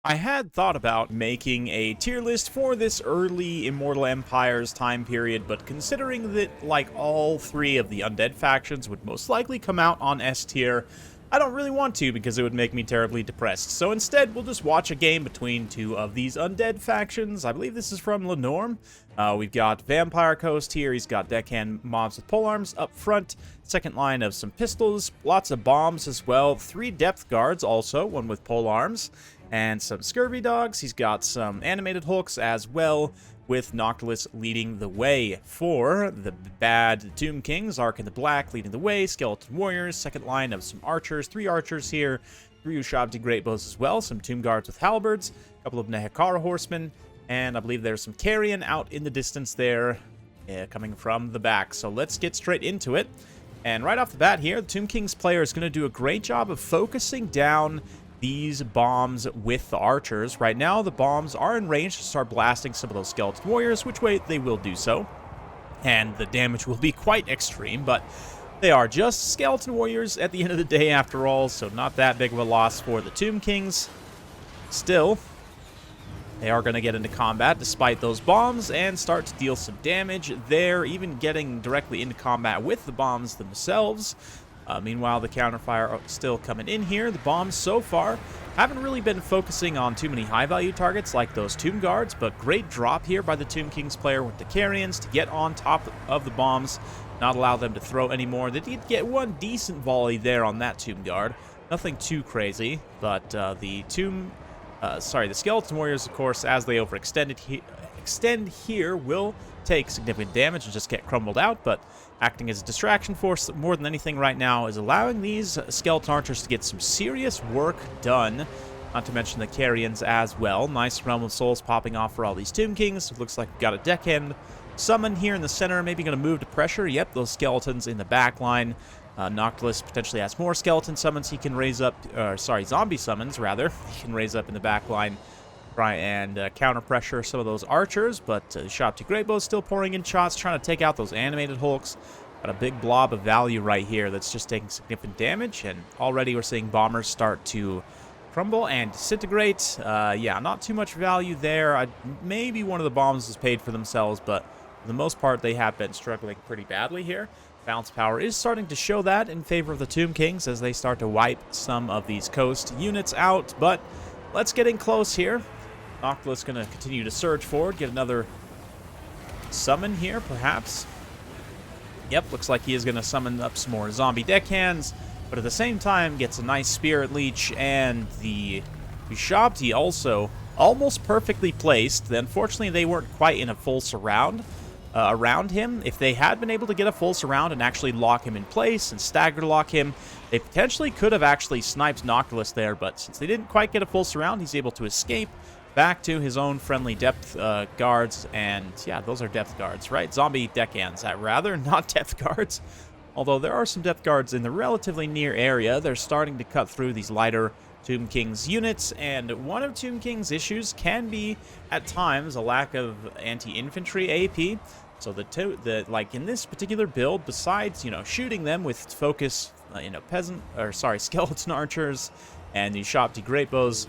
I had thought about making a tier list for this early Immortal Empires time period, but considering that, like, all three of the undead factions would most likely come out on S tier, I don't really want to because it would make me terribly depressed. So instead, we'll just watch a game between two of these undead factions. I believe this is from Lenorm. We've got Vampire Coast here. He's got deckhand mobs with polearms up front. Second line of some pistols, lots of bombs as well. 3 depth guards also, one with polearms. And some scurvy dogs. He's got some animated hulks as well, with Noctilus leading the way. For the bad Tomb Kings, Ark in the Black leading the way, Skeleton Warriors, second line of some archers, 3 archers here, 3 Ushabti Great Bows as well, some Tomb Guards with halberds, a couple of Nehekara horsemen, and I believe there's some carrion out in the distance there, coming from the back. So let's get straight into it. And right off the bat here, the Tomb Kings player is going to do a great job of focusing down these bombs with the archers. Right now, the bombs are in range to start blasting some of those skeleton warriors, which way they will do so. And the damage will be quite extreme, but they are just skeleton warriors at the end of the day after all, so not that big of a loss for the Tomb Kings. Still, they are going to get into combat despite those bombs and start to deal some damage. They're even getting directly into combat with the bombs themselves. Meanwhile, the counterfire are still coming in here. The bombs so far haven't really been focusing on too many high-value targets like those Tomb Guards, but great drop here by the Tomb Kings player with the Carrions to get on top of the bombs, not allow them to throw anymore. They did get one decent volley there on that Tomb Guard. Nothing too crazy, but the Skeleton Warriors, of course, as they extend here, will take significant damage and just get crumbled out, but acting as a distraction force more than anything right now is allowing these skeleton archers to get some serious work done, not to mention the carrions as well. Nice Realm of Souls popping off for all these Tomb Kings. It looks like we've got a deckhand summon here in the center, maybe going to move to pressure. Yep, those skeletons in the back line. Noctilus potentially has more skeleton summons he can raise up, zombie summons rather, he can raise up in the back line. Try and counter pressure some of those archers, but Ushabti Great Bow still pouring in shots, trying to take out those animated hulks. Got a big blob of value right here that's just taking significant damage, and already we're seeing bombers start to crumble and disintegrate. Yeah, not too much value there. Maybe one of the bombs has paid for themselves, but for the most part, they have been struggling pretty badly here. Bounce power is starting to show that in favor of the Tomb Kings as they start to wipe some of these coast units out, but let's get in close here. Noctilus going to continue to surge forward, get another summon here, perhaps. Yep, looks like he is going to summon up some more zombie deckhands, but at the same time gets a nice Spirit Leech, and the Ushabti also almost perfectly placed. Unfortunately, they weren't quite in a full surround around him. If they had been able to get a full surround and actually lock him in place and stagger lock him, they potentially could have actually sniped Noctilus there, but since they didn't quite get a full surround, he's able to escape back to his own friendly depth guards, and yeah, those are depth guards, right? Zombie deckhands, rather, not depth guards. Although there are some depth guards in the relatively near area, they're starting to cut through these lighter Tomb Kings units, and one of Tomb Kings' issues can be, at times, a lack of anti-infantry AP. So like in this particular build, besides, shooting them with focus, skeleton archers and the Ushabti Great Bows,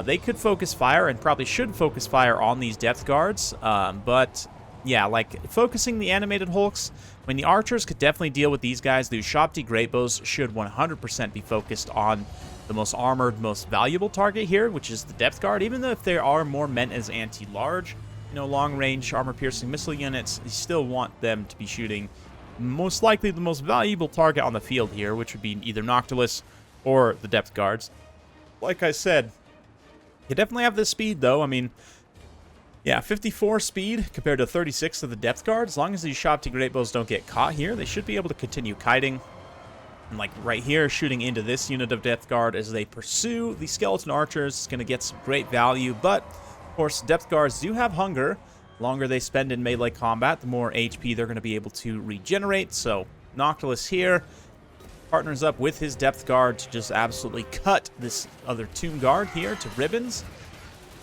they could focus fire and probably should focus fire on these depth guards. But yeah, like focusing the animated hulks, when the archers could definitely deal with these guys, the Ushabti Great Bows should 100% be focused on the most armored, most valuable target here, which is the depth guard. Even though if they are more meant as anti-large, long-range armor-piercing missile units, you still want them to be shooting most likely the most valuable target on the field here, which would be either Noctilus or the depth guards. Like I said, you definitely have this speed, though. I mean, yeah, 54 speed compared to 36 of the depth guard. As long as these Ushabti Great Bows don't get caught here, they should be able to continue kiting. And like right here, shooting into this unit of depth guard as they pursue the skeleton archers. It's going to get some great value, but of course, depth guards do have hunger. The longer they spend in melee combat, the more HP they're going to be able to regenerate. So Noctilus here partners up with his depth guard to just absolutely cut this other Tomb Guard here to ribbons.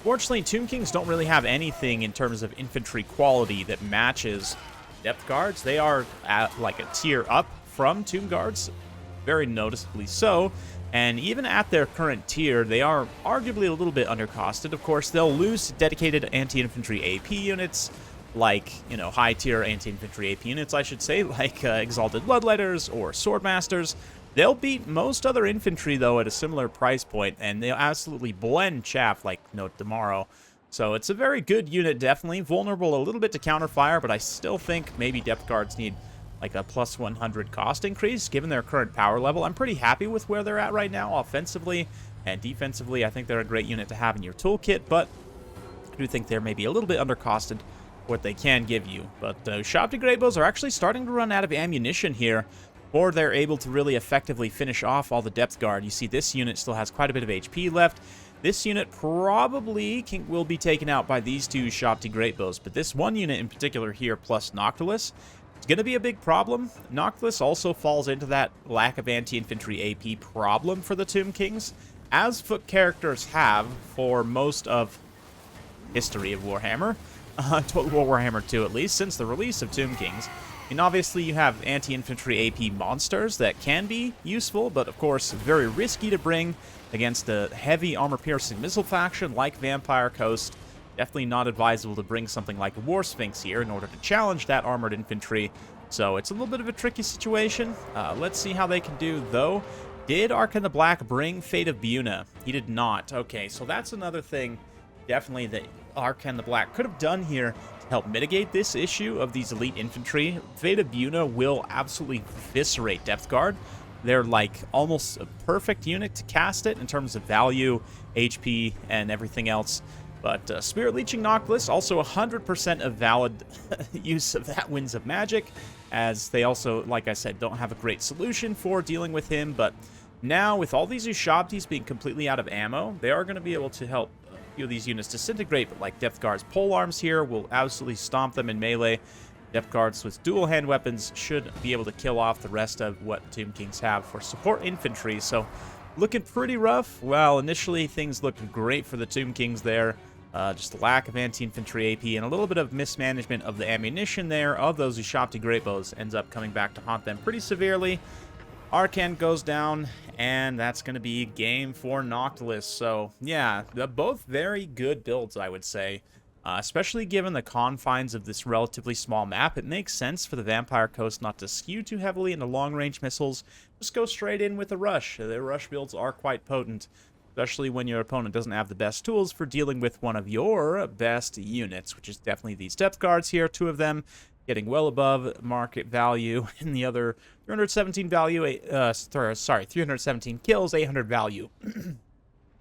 Fortunately, Tomb Kings don't really have anything in terms of infantry quality that matches depth guards. They are at like a tier up from Tomb Guards, very noticeably so. And even at their current tier, they are arguably a little bit undercosted. Of course, they'll lose dedicated anti-infantry AP units, like, you know, high-tier anti-infantry AP units, I should say, like Exalted Bloodletters or Swordmasters. They'll beat most other infantry, though, at a similar price point, and they'll absolutely blend chaff like no tomorrow. So it's a very good unit, definitely. Vulnerable a little bit to counterfire, but I still think maybe depth guards need like a plus 100 cost increase, given their current power level. I'm pretty happy with where they're at right now, offensively and defensively. I think they're a great unit to have in your toolkit, but I do think they're maybe a little bit undercosted what they can give you. But Shabti Greatbows are actually starting to run out of ammunition here, or they're able to really effectively finish off all the depth guard. You see this unit still has quite a bit of HP left. This unit probably will be taken out by these two Shabti Greatbows, but this one unit in particular here, plus Noctilus, it's going to be a big problem. Noctilus also falls into that lack of anti-infantry AP problem for the Tomb Kings, as foot characters have for most of history of Warhammer, Total War Warhammer 2 at least, since the release of Tomb Kings. I mean, obviously you have anti-infantry AP monsters that can be useful, but of course very risky to bring against a heavy armor-piercing missile faction like Vampire Coast. Definitely not advisable to bring something like a War Sphinx here in order to challenge that armored infantry. So it's a little bit of a tricky situation. Let's see how they can do, though. Did Arkan the Black bring Fate of Buna? He did not. Okay, so that's another thing definitely that Arkan the Black could have done here to help mitigate this issue of these elite infantry. Fate of Buna will absolutely eviscerate Depth Guard. They're like almost a perfect unit to cast it in terms of value, HP, and everything else. But Spirit Leeching Noctilus, also 100% of valid use of that Winds of Magic, as they also, like I said, don't have a great solution for dealing with him. But now, with all these Ushabtis being completely out of ammo, they are going to be able to help a few of these units disintegrate. But like Depth Guard's polearms here will absolutely stomp them in melee. Depth Guards with dual hand weapons should be able to kill off the rest of what Tomb Kings have for support infantry. So looking pretty rough. Well, initially things looked great for the Tomb Kings there. Just the lack of anti-infantry AP and a little bit of mismanagement of the ammunition there of those Ushabti Greatbows ends up coming back to haunt them pretty severely. Arkan goes down, and that's going to be game for Noctilus. So, yeah, they're both very good builds, I would say. Especially given the confines of this relatively small map, it makes sense for the Vampire Coast not to skew too heavily into long-range missiles. Just go straight in with a rush. The rush builds are quite potent, especially when your opponent doesn't have the best tools for dealing with one of your best units, which is definitely these Depth Guards here, two of them getting well above market value, and the other 317 value, 317 kills, 800 value.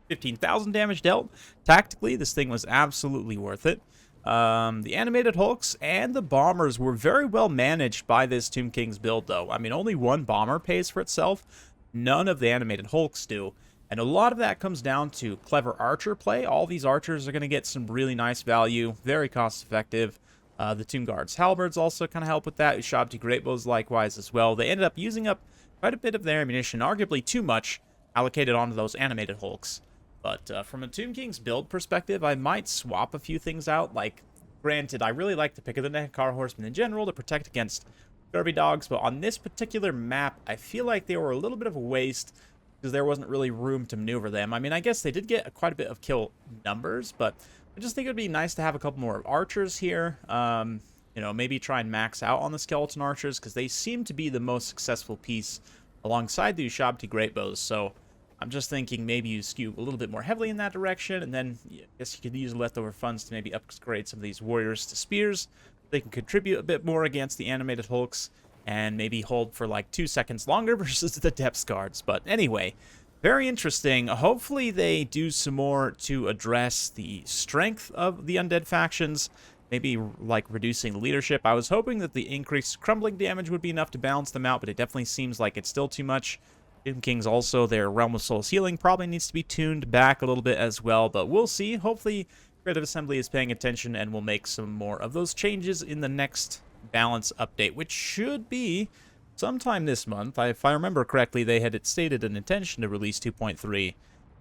15,000 damage dealt. Tactically, this thing was absolutely worth it. The animated hulks and the bombers were very well managed by this Tomb Kings build, though. I mean, only one bomber pays for itself. None of the animated hulks do. And a lot of that comes down to clever archer play. All these archers are going to get some really nice value. Very cost-effective. The Tomb Guards halberds also kind of help with that. Ushabti Greatbows likewise as well. They ended up using up quite a bit of their ammunition, arguably too much, allocated onto those animated hulks. But from a Tomb Kings build perspective, I might swap a few things out. Like, granted, I really like the pick of the Nekar Horsemen in general to protect against Derby Dogs, but on this particular map, I feel like they were a little bit of a waste because there wasn't really room to maneuver them. I mean, I guess they did get quite a bit of kill numbers, but I just think it would be nice to have a couple more archers here. You know, maybe try and max out on the skeleton archers because they seem to be the most successful piece alongside the Ushabti Greatbows. So I'm just thinking maybe you skew a little bit more heavily in that direction, and then I guess you could use leftover funds to maybe upgrade some of these warriors to spears. They can contribute a bit more against the animated hulks, and maybe hold for like 2 seconds longer versus the depth guards. But anyway, very interesting. Hopefully they do some more to address the strength of the undead factions, maybe like reducing leadership. I was hoping that the increased crumbling damage would be enough to balance them out, but it definitely seems like it's still too much. Tomb Kings also, their Realm of Souls healing probably needs to be tuned back a little bit as well, but we'll see. Hopefully Creative Assembly is paying attention and will make some more of those changes in the next balance update, which should be sometime this month. If I remember correctly, they had stated an intention to release 2.3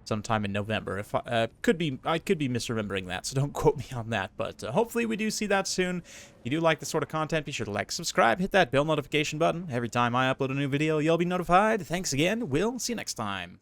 sometime in November. I could be misremembering that, so don't quote me on that. But hopefully we do see that soon. If you do like this sort of content, be sure to like, subscribe, hit that bell notification button. Every time I upload a new video, you'll be notified. Thanks again. We'll see you next time.